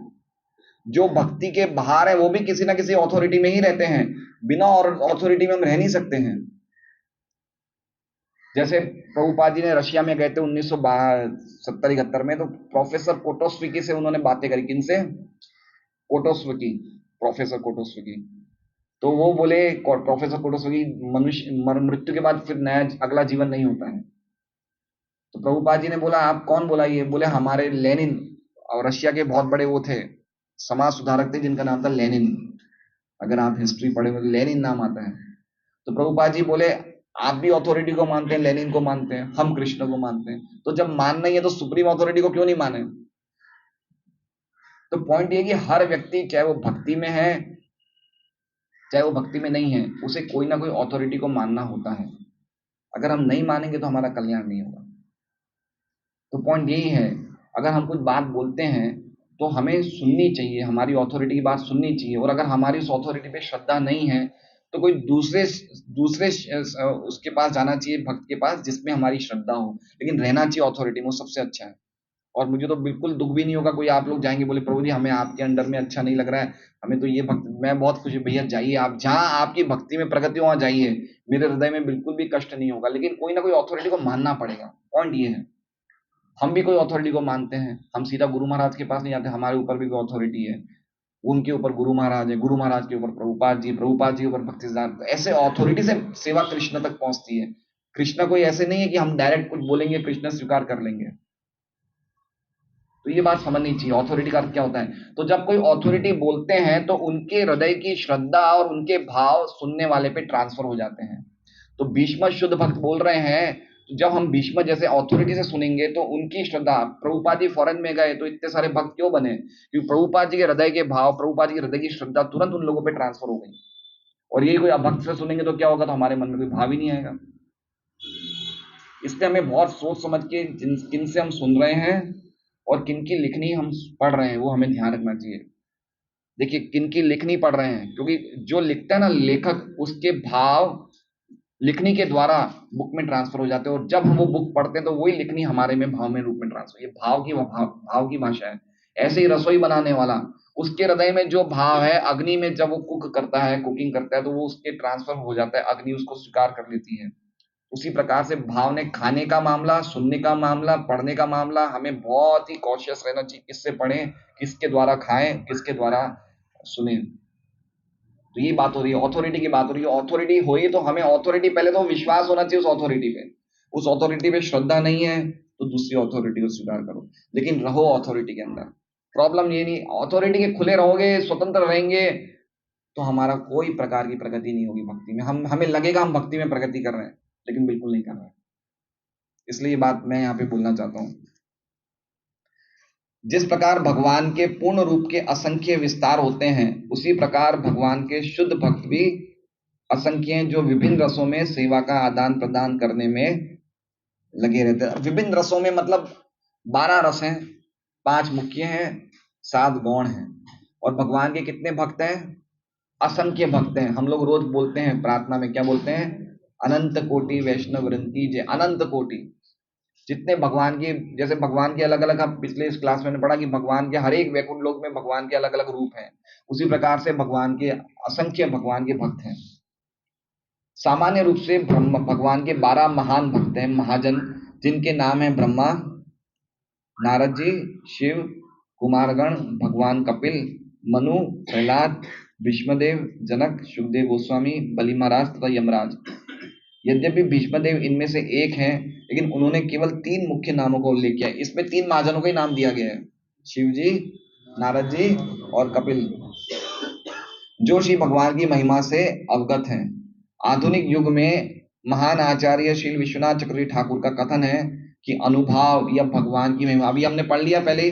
जो भक्ति के बाहर है वो भी किसी ना किसी ऑथोरिटी में ही रहते हैं। बिना और ऑथोरिटी में हम रह नहीं सकते हैं। जैसे प्रभुपाद जी ने रशिया में गए थे 1970-71 में, तो प्रोफेसर कोटोस्विकी से उन्होंने बातें करी। किनसे? कोटोस्विकी, प्रोफेसर कोटोस्विकी। तो वो बोले, प्रोफेसर कोटोस्विकी, मनुष्य मृत्यु के बाद फिर नया अगला जीवन नहीं होता है। तो प्रभुपाद जी ने बोला आप कौन? बोला ये। बोले हमारे लेनिन, और रशिया के बहुत बड़े वो थे समाज सुधारक थे जिनका नाम था लेनिन। अगर आप हिस्ट्री पढ़े हो तो लेनिन नाम आता है। तो प्रभुपाद जी बोले आप भी अथॉरिटी को मानते हैं, लेनिन को मानते हैं, हम कृष्ण को मानते हैं, तो जब मानना ही है तो सुप्रीम अथॉरिटी को क्यों नहीं माने? तो पॉइंट ये कि हर व्यक्ति, चाहे वो भक्ति में है चाहे वो भक्ति में नहीं है, उसे कोई ना कोई अथॉरिटी को मानना होता है। अगर हम नहीं मानेंगे तो हमारा कल्याण नहीं होगा। तो पॉइंट यही है, अगर हम कुछ बात बोलते हैं तो हमें सुननी चाहिए, हमारी अथॉरिटी की बात सुननी चाहिए। और अगर हमारी उस अथॉरिटी पे श्रद्धा नहीं है तो कोई दूसरे दूसरे उसके पास जाना चाहिए, भक्त के पास, जिसमें हमारी श्रद्धा हो, लेकिन रहना चाहिए अथॉरिटी में, वो सबसे अच्छा है। और मुझे तो बिल्कुल दुख भी नहीं होगा कोई आप लोग जाएंगे बोले प्रभु जी हमें आपके अंडर में अच्छा नहीं लग रहा है, हमें तो ये भक्त, मैं बहुत खुश हूँ। भैया जाइए, आप जहां आपकी भक्ति में प्रगति हो वहां जाइए, मेरे हृदय में बिल्कुल भी कष्ट नहीं होगा। लेकिन कोई ना कोई अथॉरिटी को मानना पड़ेगा। पॉइंट ये है, हम भी कोई अथॉरिटी को मानते हैं, हम सीधा गुरु महाराज के पास नहीं जाते, हमारे ऊपर भी कोई अथॉरिटी है, उनके ऊपर गुरु महाराज है, गुरु महाराज के ऊपर प्रभुपाद जी, प्रभुपाद जी ऊपर भक्ति सिद्धांत। ऐसे अथॉरिटी से सेवा कृष्ण तक पहुंचती है। कृष्ण कोई ऐसे नहीं है कि हम डायरेक्ट कुछ बोलेंगे कृष्ण स्वीकार कर लेंगे। तो ये बात समझनी चाहिए ऑथोरिटी का अर्थ क्या होता है। तो जब कोई ऑथोरिटी बोलते हैं तो उनके हृदय की श्रद्धा और उनके भाव सुनने वाले पे ट्रांसफर हो जाते हैं। तो भीष्म शुद्ध भक्त बोल रहे हैं, तो जब हम भीष्म जैसे ऑथोरिटी से सुनेंगे तो उनकी श्रद्धा, प्रभुपाद जी फॉरेन में गए तो इतने सारे भक्त क्यों बने? क्योंकि प्रभुपाद जी के हृदय के भाव, प्रभुपाद जी के हृदय की श्रद्धा तुरंत उन लोगों पे ट्रांसफर हो गई। और ये कोई अभक्त से सुनेंगे तो क्या होगा? तो हमारे मन में कोई भाव ही नहीं आएगा। इसलिए हमें बहुत सोच समझ के किन से हम सुन रहे हैं और किन की लिखनी हम पढ़ रहे हैं वो हमें ध्यान रखना चाहिए। देखिए किन की लिखनी पढ़ रहे हैं, क्योंकि जो लिखता है ना लेखक, उसके भाव लिखनी के द्वारा बुक में ट्रांसफर हो जाते हैं, और जब हम वो बुक पढ़ते हैं तो वही लिखनी हमारे में भाव में रूप में ट्रांसफर। ये भाव की भाषा है। ऐसे ही रसोई बनाने वाला, उसके हृदय में जो भाव है, अग्नि में जब वो कुक करता है, कुकिंग करता है, तो वो उसके ट्रांसफर हो जाता है, अग्नि उसको स्वीकार कर लेती है। उसी प्रकार से भाव ने खाने का मामला, सुनने का मामला, पढ़ने का मामला, हमें बहुत ही कॉशियस रहना चाहिए किससे पढ़ें, किसके द्वारा खाएं, किसके द्वारा सुने। तो ये बात हो रही है, ऑथोरिटी की बात हो रही है। ऑथोरिटी हुई तो हमें ऑथोरिटी, पहले तो विश्वास होना चाहिए उस ऑथोरिटी पे। उस ऑथोरिटी पे श्रद्धा नहीं है तो दूसरी ऑथोरिटी को स्वीकार करो, लेकिन रहो ऑथोरिटी के अंदर। प्रॉब्लम ये नहीं, ऑथोरिटी के खुले रहोगे, स्वतंत्र रहेंगे, तो हमारा कोई प्रकार की प्रगति नहीं होगी भक्ति में। हमें लगेगा हम भक्ति में प्रगति कर रहे हैं, लेकिन बिल्कुल नहीं कर रहे हैं। इसलिए ये बात मैं यहाँ पे बोलना चाहता हूँ। जिस प्रकार भगवान के पूर्ण रूप के असंख्य विस्तार होते हैं, उसी प्रकार भगवान के शुद्ध भक्त भी असंख्य हैं, जो विभिन्न रसों में सेवा का आदान प्रदान करने में लगे रहते हैं। विभिन्न रसों में मतलब 12 रस हैं, 5 मुख्य हैं, 7 गौण हैं। और भगवान के कितने भक्त हैं? असंख्य भक्त हैं। हम लोग रोज बोलते हैं प्रार्थना में, क्या बोलते हैं? अनंत कोटि वैष्णव वृंती जय। अनंत कोटि जितने भगवान की, जैसे भगवान के अलग अलग, हम पिछले इस क्लास में पढ़ा कि भगवान के हर एक वैकुंठ लोक में भगवान के अलग अलग रूप हैं, उसी प्रकार से भगवान के असंख्य भगवान के भक्त हैं। सामान्य रूप से भगवान के 12 महान भक्त हैं, महाजन, जिनके नाम है ब्रह्मा, नारद जी, शिव, कुमारगण, भगवान कपिल, मनु, प्रहलाद, भीष्मदेव, जनक, सुखदेव गोस्वामी, बलि महाराज तथा यमराज। यद्यपि भीष्मदेव इनमें से एक हैं, लेकिन उन्होंने केवल 3 मुख्य नामों का उल्लेख किया है। इसमें 3 महाजनों का ही नाम दिया गया है, शिव जी, नारद जी और कपिल, जो श्री भगवान की महिमा से अवगत हैं। आधुनिक युग में महान आचार्य श्री विश्वनाथ चक्रवर्ती ठाकुर का कथन है कि अनुभाव या भगवान की महिमा, अभी हमने पढ़ लिया पहले,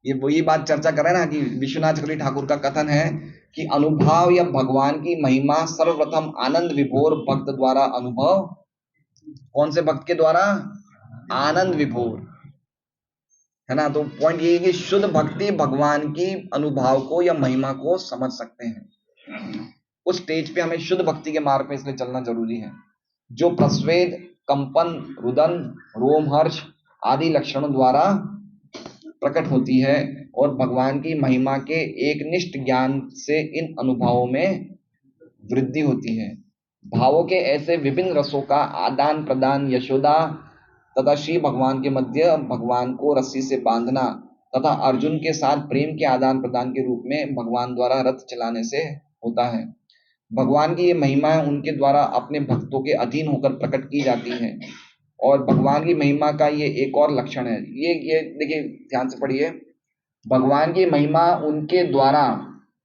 ये वही बात चर्चा कर रहे हैं ना कि विश्वनाथ चक्रवर्ती ठाकुर का कथन है कि अनुभाव या भगवान की महिमा सर्वप्रथम आनंद विभोर भक्त द्वारा अनुभव। कौन से भक्त के द्वारा? आनंद विभोर, है ना। तो पॉइंट ये है कि शुद्ध भक्ति भगवान की अनुभाव को या महिमा को समझ सकते हैं। उस स्टेज पे हमें शुद्ध भक्ति के मार्ग पे इसलिए चलना जरूरी है, जो प्रस्वेद, कंपन, रुदन, रोमहर्ष आदि लक्षणों द्वारा प्रकट होती है, और भगवान की महिमा के एक निष्ठ ज्ञान से इन अनुभवों में वृद्धि होती है। भावों के ऐसे विभिन्न रसों का आदान प्रदान, यशोदा तथा श्री भगवान के मध्य भगवान को रस्सी से बांधना तथा अर्जुन के साथ प्रेम के आदान प्रदान के रूप में भगवान द्वारा रथ चलाने से होता है। भगवान की ये महिमाएं उनके द्वारा अपने भक्तों के अधीन होकर प्रकट की जाती हैं, और भगवान की महिमा का ये एक और लक्षण है। ये देखिए, ध्यान से पढ़िए, भगवान की महिमा उनके द्वारा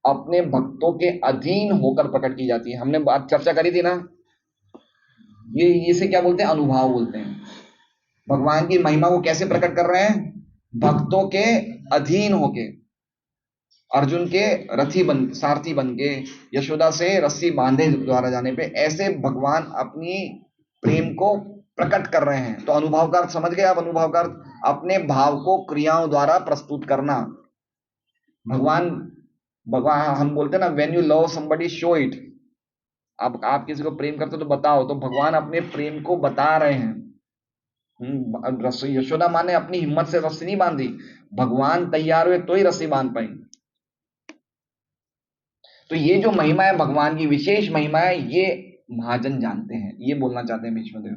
अपने भक्तों के अधीन होकर प्रकट की जाती है। हमने बात चर्चा करी थी ना, ये इसे क्या बोलते हैं? अनुभाव बोलते हैं। भगवान की महिमा को कैसे प्रकट कर रहे हैं? भक्तों के अधीन होके, अर्जुन के रथी बन, सारथी बन के, यशोदा से रस्सी बांधे द्वारा जाने पे, ऐसे भगवान अपनी प्रेम को प्रकट कर रहे हैं। तो अनुभाव का अर्थ समझ गए आप? अनुभाव का अर्थ अपने भाव को क्रियाओं द्वारा प्रस्तुत करना। भगवान हम बोलते हैं ना, when you love somebody show it. आप किसी को प्रेम करते हो तो बताओ। तो भगवान अपने प्रेम को बता रहे हैं। यशोदा माँ ने अपनी हिम्मत से रस्सी नहीं बांधी, भगवान तैयार हुए तो ही रस्सी बांध पाई। तो ये जो महिमा है, भगवान की विशेष महिमा है, ये महाजन जानते हैं, ये बोलना चाहते हैं भीष्मदेव।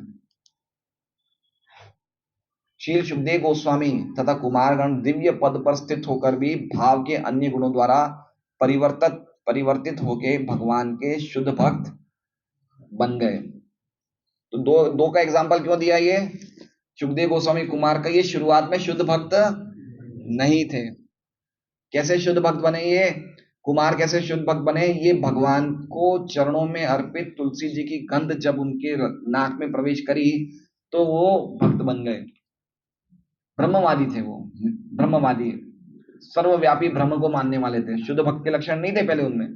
श्री सुखदेव गोस्वामी तथा कुमारगण दिव्य पद पर स्थित होकर भी भाव के अन्य गुणों द्वारा परिवर्तित होकर भगवान के शुद्ध भक्त बन गए। तो दो दो का एग्जाम्पल क्यों दिया? ये सुखदेव गोस्वामी कुमार का ये शुरुआत में शुद्ध भक्त नहीं थे। कैसे शुद्ध भक्त बने ये? कुमार कैसे शुद्ध भक्त बने? ये भगवान को चरणों में अर्पित तुलसी जी की गंध जब उनके नाक में प्रवेश करी तो वो भक्त बन गए। ब्रह्मवादी थे वो, ब्रह्मवादी, सर्वव्यापी ब्रह्म को मानने वाले थे। शुद्ध भक्त के लक्षण नहीं थे पहले उनमें।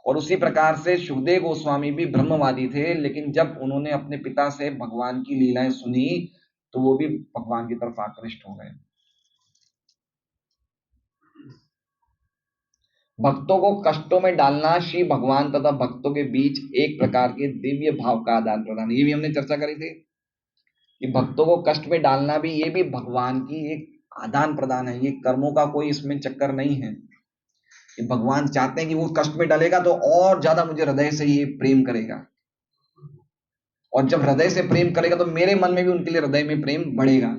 और उसी प्रकार से सुखदेव गोस्वामी भी ब्रह्मवादी थे, लेकिन जब उन्होंने अपने पिता से भगवान की लीलाएं सुनी तो वो भी भगवान की तरफ आकृष्ट हो गए। भक्तों को कष्टों में डालना श्री भगवान तथा भक्तों के बीच एक प्रकार के दिव्य भाव का आदान प्रदान, ये भी हमने चर्चा करी थी कि भक्तों को कष्ट में डालना भी ये भी भगवान की एक आदान प्रदान है। ये कर्मों का कोई इसमें चक्कर नहीं है। ये भगवान चाहते हैं कि वो कष्ट में डालेगा तो और ज्यादा मुझे हृदय से ये प्रेम करेगा, और जब हृदय से प्रेम करेगा तो मेरे मन में भी उनके लिए हृदय में प्रेम बढ़ेगा।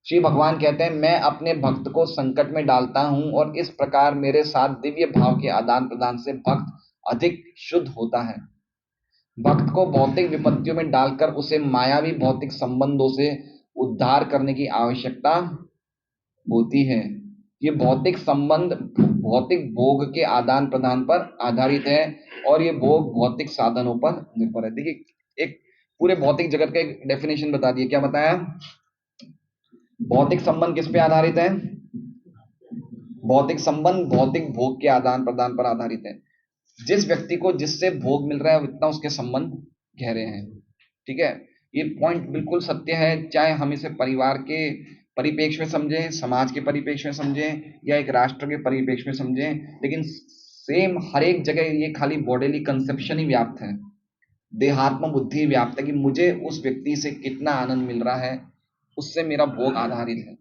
श्री भगवान कहते हैं, मैं अपने भक्त को संकट में डालता हूं और इस प्रकार मेरे साथ दिव्य भाव के आदान प्रदान से भक्त अधिक शुद्ध होता है। भक्त को भौतिक विपत्तियों में डालकर उसे मायावी भौतिक संबंधों से उद्धार करने की आवश्यकता होती है। ये भौतिक संबंध भौतिक भोग के आदान प्रदान पर आधारित है और ये भोग भौतिक साधनों पर निर्भर है। देखिए, एक पूरे भौतिक जगत का एक डेफिनेशन बता दिए। क्या बताया? भौतिक संबंध किस पे आधारित है? भौतिक संबंध भौतिक भोग के आदान प्रदान पर आधारित है। जिस व्यक्ति को जिससे भोग मिल रहा है उतना उसके संबंध गहरे हैं। ठीक है, ये पॉइंट बिल्कुल सत्य है, चाहे हम इसे परिवार के परिप्रेक्ष्य में समझें, समाज के परिप्रेक्ष्य में समझें, या एक राष्ट्र के परिप्रेक्ष्य में समझें, लेकिन सेम हर एक जगह ये खाली बॉडीली कंसेप्शन ही व्याप्त है, देहात्म बुद्धि व्याप्त है कि मुझे उस व्यक्ति से कितना आनंद मिल रहा है, उससे मेरा भोग आधारित है।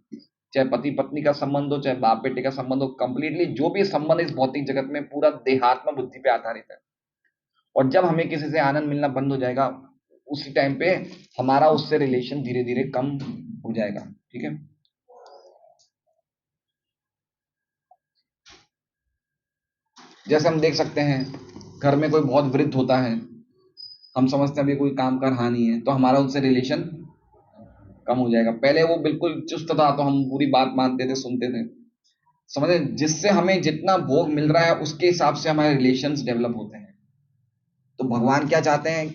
चाहे पति पत्नी का संबंध हो, चाहे बाप बेटे का संबंध हो, कंप्लीटली जो भी संबंध इस भौतिक जगत में पूरा देहात्म बुद्धि पे आधारित है। और जब हमें किसी से आनंद मिलना बंद हो जाएगा उसी टाइम पे हमारा उससे रिलेशन धीरे धीरे कम हो जाएगा। ठीक है, जैसे हम देख सकते हैं घर में कोई बहुत वृद्ध होता है, हम समझते हैं अभी कोई काम का रहा नहीं है तो हमारा उससे रिलेशन कम हो जाएगा। पहले वो बिल्कुल चुस्त था तो हम पूरी बात मानते थे, सुनते थे, समझे? जिससे हमें जितना भोग मिल रहा है उसके हिसाब से हमारे रिलेशंस डेवलप होते हैं। तो भगवान क्या चाहते हैं?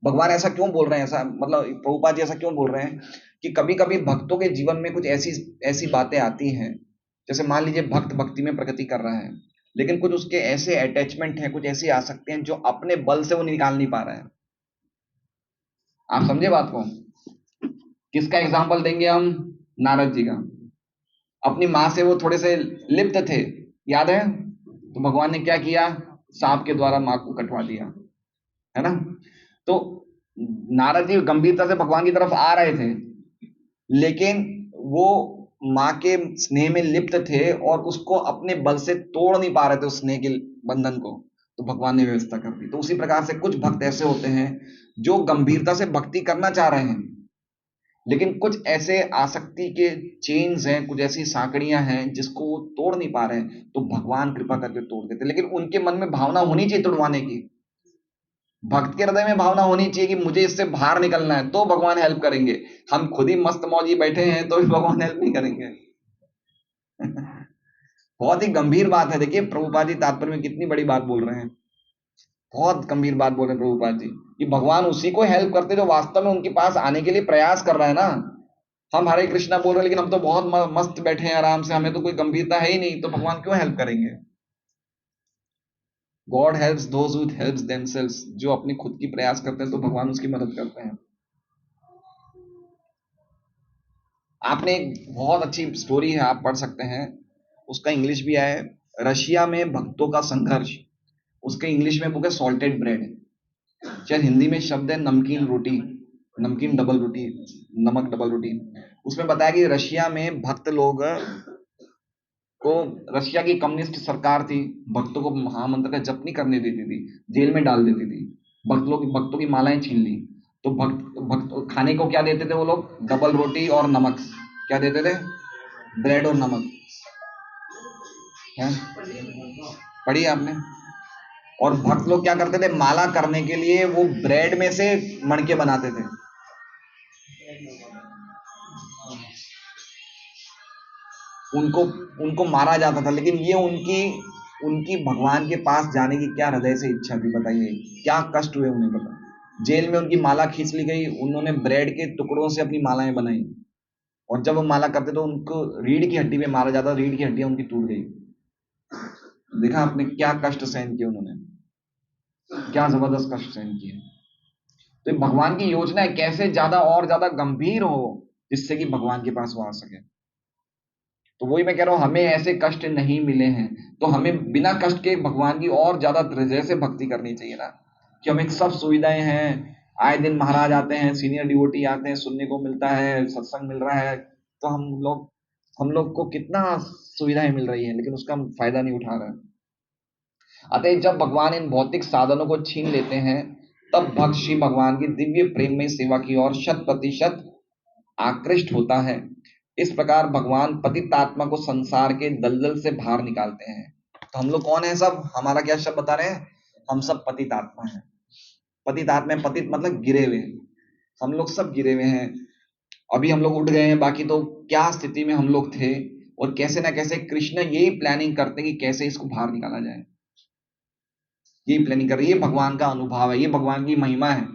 भगवान ऐसा क्यों बोल रहे हैं, ऐसा मतलब प्रभुपाद जी ऐसा क्यों बोल रहे हैं कि कभी कभी भक्तों के जीवन में कुछ ऐसी ऐसी बातें आती हैं, जैसे मान लीजिए भक्त भक्ति में प्रगति कर रहा है, लेकिन कुछ उसके ऐसे अटैचमेंट हैं, कुछ ऐसी आसक्ति हैं जो अपने बल से वो निकाल नहीं पा रहा है। आप समझे बात को? किसका एग्जाम्पल देंगे हम? नारद जी का। अपनी माँ से वो थोड़े से लिप्त थे, याद है? तो भगवान ने क्या किया? सांप के द्वारा माँ को कटवा दिया, है ना? तो नारद जी गंभीरता से भगवान की तरफ आ रहे थे, लेकिन वो माँ के स्नेह में लिप्त थे और उसको अपने बल से तोड़ नहीं पा रहे थे, उस स्नेह के बंधन को। तो भगवान ने व्यवस्था कर दी। तो उसी प्रकार से कुछ भक्त ऐसे होते हैं जो गंभीरता से भक्ति करना चाह रहे हैं, लेकिन कुछ ऐसे आसक्ति के चेन्स हैं, कुछ ऐसी साकड़ियां हैं जिसको वो तोड़ नहीं पा रहे हैं, तो भगवान कृपा करके तोड़ देते। लेकिन उनके मन में भावना होनी चाहिए तोड़वाने की। भक्त के हृदय में भावना होनी चाहिए कि मुझे इससे बाहर निकलना है, तो भगवान हेल्प करेंगे। हम खुद ही मस्त मौजी बैठे हैं तो भी भगवान हेल्प नहीं करेंगे। बहुत ही गंभीर बात है। देखिए प्रभुपाद जी तात्पर्य में कितनी बड़ी बात बोल रहे हैं, बहुत गंभीर बात बोल रहे हैं प्रभुपाद जी कि भगवान उसी को हेल्प करते जो वास्तव में उनके पास आने के लिए प्रयास कर रहा है ना। हम हरे कृष्णा बोल रहे हैं लेकिन हम तो बहुत मस्त बैठे हैं आराम से, हमें तो कोई गंभीरता है ही नहीं, तो भगवान क्यों हेल्प करेंगे? God helps those who helps themselves, जो अपनी खुद की प्रयास करते हैं तो भगवान उसकी मदद करते हैं। आपने एक बहुत अच्छी स्टोरी है, आप पढ़ सकते हैं, उसका इंग्लिश भी है, रशिया में भक्तों का संघर्ष। उसके इंग्लिश में बुक है सॉल्टेड ब्रेड, शायद हिंदी में शब्द है नमकीन रोटी, नमकीन डबल रोटी, नमक डबल रोटी। उसमें बताया कि रशिया में भक्त लोग को, रशिया की कम्युनिस्ट सरकार थी, भक्तों को महामंत्र का जप नहीं करने देती थी, जेल में डाल देती थी। भक्तों की मालाएं छीन ली। तो भक्त भक्त खाने को क्या देते थे वो लोग? डबल रोटी और नमक। क्या देते थे? ब्रेड और नमक। है, पढ़ी आपने? और भक्त लोग क्या करते थे, माला करने के लिए वो ब्रेड में से मणके बनाते थे। उनको उनको मारा जाता था, लेकिन ये उनकी उनकी भगवान के पास जाने की क्या हृदय से इच्छा थी, बताइए क्या कष्ट हुए उन्हें पता। जेल में उनकी माला खींच ली गई, उन्होंने ब्रेड के टुकड़ों से अपनी मालाएं बनाई, और जब वो माला करते तो उनको रीढ़ की हड्डी में मारा जाता, रीढ़ की हड्डियां उनकी टूट गई। देखा आपने क्या कष्ट सहन किए उन्होंने, क्या जबरदस्त कष्ट सहन किए। तो ये भगवान की योजना है, कैसे ज्यादा और ज्यादा गंभीर हो जिससे कि भगवान के पास वो आ सके। तो वही मैं कह रहा हूं, हमें ऐसे कष्ट नहीं मिले हैं, तो हमें बिना कष्ट के भगवान की और ज्यादा हृदय से भक्ति करनी चाहिए ना, कि हमें सब सुविधाएं हैं, आए दिन महाराज आते हैं, सीनियर डिवोटी आते हैं, सुनने को मिलता है, सत्संग मिल रहा है, तो हम लोग को कितना सुविधाएं मिल रही है, लेकिन उसका हम फायदा नहीं उठा रहे हैं। अतः जब भगवान इन भौतिक साधनों को छीन लेते हैं, तब भक्त श्री भगवान की दिव्य प्रेम में सेवा की ओर 100% आकृष्ट होता है। इस प्रकार भगवान पतित आत्मा को संसार के दलदल से बाहर निकालते हैं। तो हम लोग कौन है, सब हमारा क्या शब्द बता रहे हैं, हम सब पतित आत्मा हैं। पतित आत्मा, पतित मतलब गिरे हुए, हम लोग सब गिरे हुए हैं। अभी हम लोग उठ गए हैं, बाकी तो क्या स्थिति में हम लोग थे, और कैसे ना कैसे कृष्ण यही प्लानिंग करते हैं कि कैसे इसको बाहर निकाला जाए, यही प्लानिंग कर रही है। ये भगवान का अनुभव है, ये भगवान की महिमा है।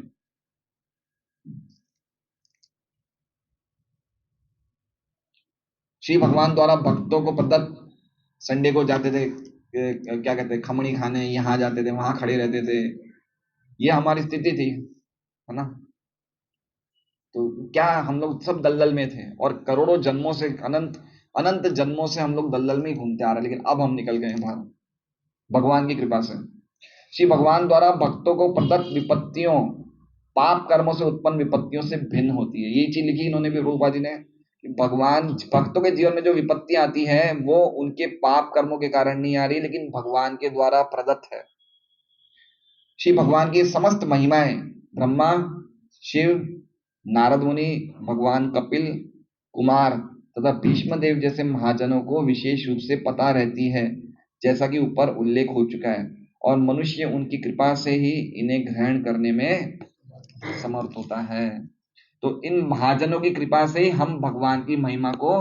श्री भगवान द्वारा भक्तों को प्रदत्त, संडे को जाते थे क्या कहते हैं, खमणी खाने, यहाँ जाते थे, वहां खड़े रहते थे, ये हमारी स्थिति थी, है ना। तो क्या हम लोग सब दलदल में थे, और करोड़ों जन्मों से, अनंत अनंत जन्मों से हम लोग दलदल में ही घूमते आ रहे हैं, लेकिन अब हम निकल गए हैं बाहर भगवान की कृपा से। श्री भगवान द्वारा भक्तों को प्रदत्त विपत्तियों पाप कर्मों से उत्पन्न विपत्तियों से भिन्न होती है। यही चीज लिखी इन्होंने भी, रूपा जी ने, कि भगवान भक्तों के जीवन में जो विपत्तियां आती है वो उनके पाप कर्मों के कारण नहीं आ रही, लेकिन भगवान के द्वारा प्रदत्त है। श्री भगवान की समस्त महिमाएं ब्रह्मा, शिव, नारद मुनि, भगवान कपिल, कुमार तथा भीष्म देव जैसे महाजनों को विशेष रूप से पता रहती है, जैसा कि ऊपर उल्लेख हो चुका है, और मनुष्य उनकी कृपा से ही इन्हें ग्रहण करने में समर्थ होता है। तो इन महाजनों की कृपा से ही हम भगवान की महिमा को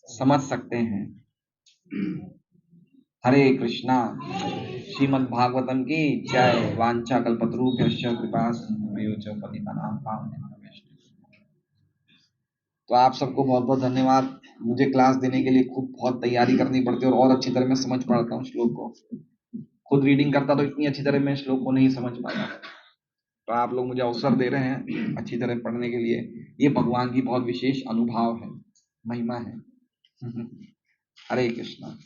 समझ सकते हैं। हरे कृष्णा। श्रीमद् भागवतम की जय। वांछा कल्पतरुभ्यश्च कृपा सिंधुभ्यो पतितानां पावनेभ्यो वैष्णवेभ्यो। तो आप सबको बहुत बहुत धन्यवाद। मुझे क्लास देने के लिए खूब बहुत तैयारी करनी पड़ती है, और अच्छी तरह मैं समझ पाता हूँ श्लोक को। खुद रीडिंग करता तो इतनी अच्छी तरह मैं श्लोक को नहीं समझ पाया, तो आप लोग मुझे अवसर दे रहे हैं अच्छी तरह पढ़ने के लिए। ये भगवान की बहुत विशेष अनुभव है, महिमा है। हरे कृष्णा।